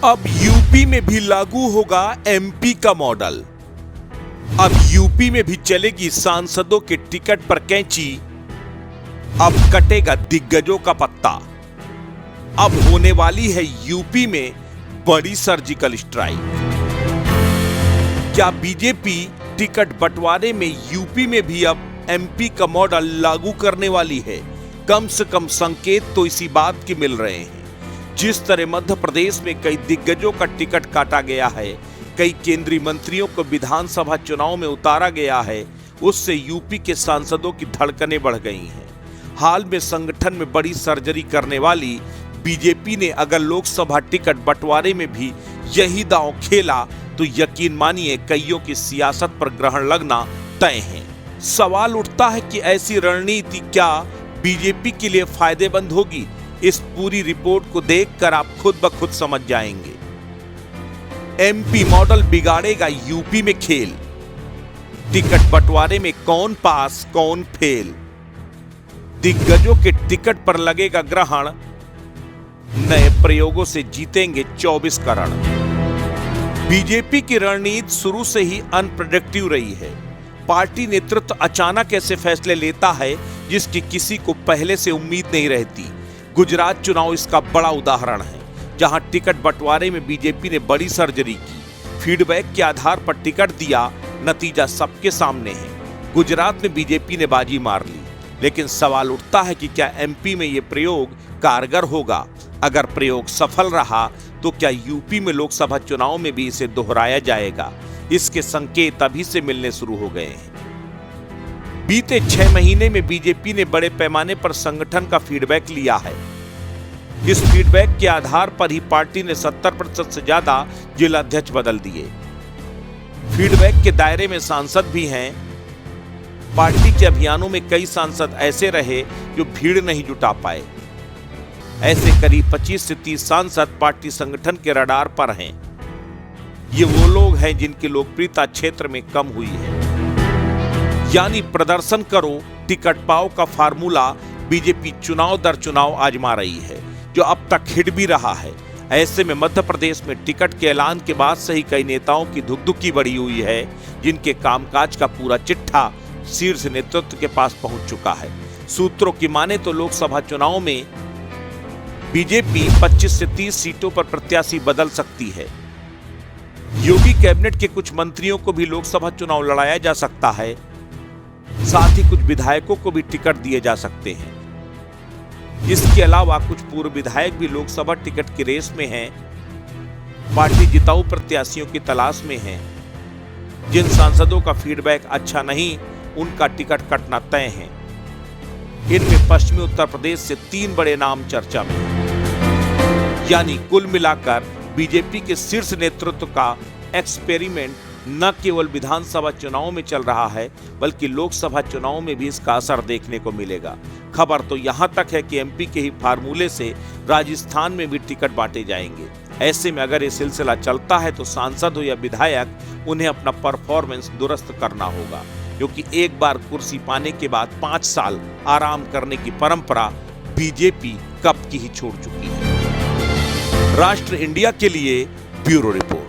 अब यूपी में भी लागू होगा एमपी का मॉडल। अब यूपी में भी चलेगी सांसदों के टिकट पर कैंची। अब कटेगा दिग्गजों का पत्ता। अब होने वाली है यूपी में बड़ी सर्जिकल स्ट्राइक। क्या बीजेपी टिकट बंटवारे में यूपी में भी अब एमपी का मॉडल लागू करने वाली है? कम से कम संकेत तो इसी बात के मिल रहे हैं। जिस तरह मध्य प्रदेश में कई दिग्गजों का टिकट काटा गया है, कई केंद्रीय मंत्रियों को विधानसभा चुनाव में उतारा गया है, उससे यूपी के सांसदों की धड़कनें बढ़ गई हैं। हाल में संगठन में बड़ी सर्जरी करने वाली बीजेपी ने अगर लोकसभा टिकट बंटवारे में भी यही दांव खेला तो यकीन मानिए कईयों की सियासत पर ग्रहण लगना तय है। सवाल उठता है कि ऐसी रणनीति क्या बीजेपी के लिए फायदेमंद होगी? इस पूरी रिपोर्ट को देखकर आप खुद ब खुद समझ जाएंगे। एमपी मॉडल बिगाड़ेगा यूपी में खेल। टिकट बंटवारे में कौन पास कौन फेल। दिग्गजों के टिकट पर लगेगा ग्रहण। नए प्रयोगों से जीतेंगे 24 करोड़। बीजेपी की रणनीति शुरू से ही अनप्रेडिक्टिव रही है। पार्टी नेतृत्व अचानक ऐसे फैसले लेता है जिसकी किसी को पहले से उम्मीद नहीं रहती। गुजरात चुनाव इसका बड़ा उदाहरण है, जहां टिकट बंटवारे में बीजेपी ने बड़ी सर्जरी की। फीडबैक के आधार पर टिकट दिया, नतीजा सबके सामने है। गुजरात में बीजेपी ने बाजी मार ली, लेकिन सवाल उठता है कि क्या एमपी में यह प्रयोग कारगर होगा? अगर प्रयोग सफल रहा तो क्या यूपी में लोकसभा चुनाव में भी इसे दोहराया जाएगा? इसके संकेत अभी से मिलने शुरू हो गए हैं। बीते 6 महीने में बीजेपी ने बड़े पैमाने पर संगठन का फीडबैक लिया है। इस फीडबैक के आधार पर ही पार्टी ने 70% से ज्यादा जिलाध्यक्ष बदल दिए। फीडबैक के दायरे में सांसद भी हैं। पार्टी के अभियानों में कई सांसद ऐसे रहे जो भीड़ नहीं जुटा पाए। ऐसे करीब 25 से 30 सांसद पार्टी संगठन के रडार पर हैं। ये वो लोग हैं जिनकी लोकप्रियता क्षेत्र में कम हुई है। यानी प्रदर्शन करो टिकट पाओ का फार्मूला बीजेपी चुनाव दर चुनाव आजमा रही है, जो अब तक हिट भी रहा है। ऐसे में मध्य प्रदेश में टिकट के ऐलान के बाद से ही कई नेताओं की धुकधुकी बढ़ी हुई है, जिनके कामकाज का पूरा चिट्ठा शीर्ष नेतृत्व के पास पहुंच चुका है। सूत्रों की माने तो लोकसभा चुनाव में बीजेपी 25 से 30 सीटों पर प्रत्याशी बदल सकती है। योगी कैबिनेट के कुछ मंत्रियों को भी लोकसभा चुनाव लड़ाया जा सकता है। साथ ही कुछ विधायकों को भी टिकट दिए जा सकते हैं। इसके अलावा कुछ पूर्व विधायक भी लोकसभा टिकट की रेस में हैं। पार्टी जिताऊ प्रत्याशियों की तलाश में है। जिन सांसदों का फीडबैक अच्छा नहीं, उनका टिकट कटना तय है। इनमें पश्चिमी उत्तर प्रदेश से 3 बड़े नाम चर्चा में हैं। यानी कुल मिलाकर बीजेपी के शीर्ष नेतृत्व का एक्सपेरिमेंट न केवल विधानसभा चुनाव में चल रहा है, बल्कि लोकसभा चुनाव में भी इसका असर देखने को मिलेगा। खबर तो यहां तक है कि एमपी के ही फार्मूले से राजस्थान में भी टिकट बांटे जाएंगे। ऐसे में अगर ये सिलसिला चलता है तो सांसद हो या विधायक, उन्हें अपना परफॉर्मेंस दुरुस्त करना होगा, क्योंकि एक बार कुर्सी पाने के बाद 5 साल आराम करने की परंपरा बीजेपी कब की ही छोड़ चुकी है। राष्ट्र इंडिया के लिए ब्यूरो रिपोर्ट।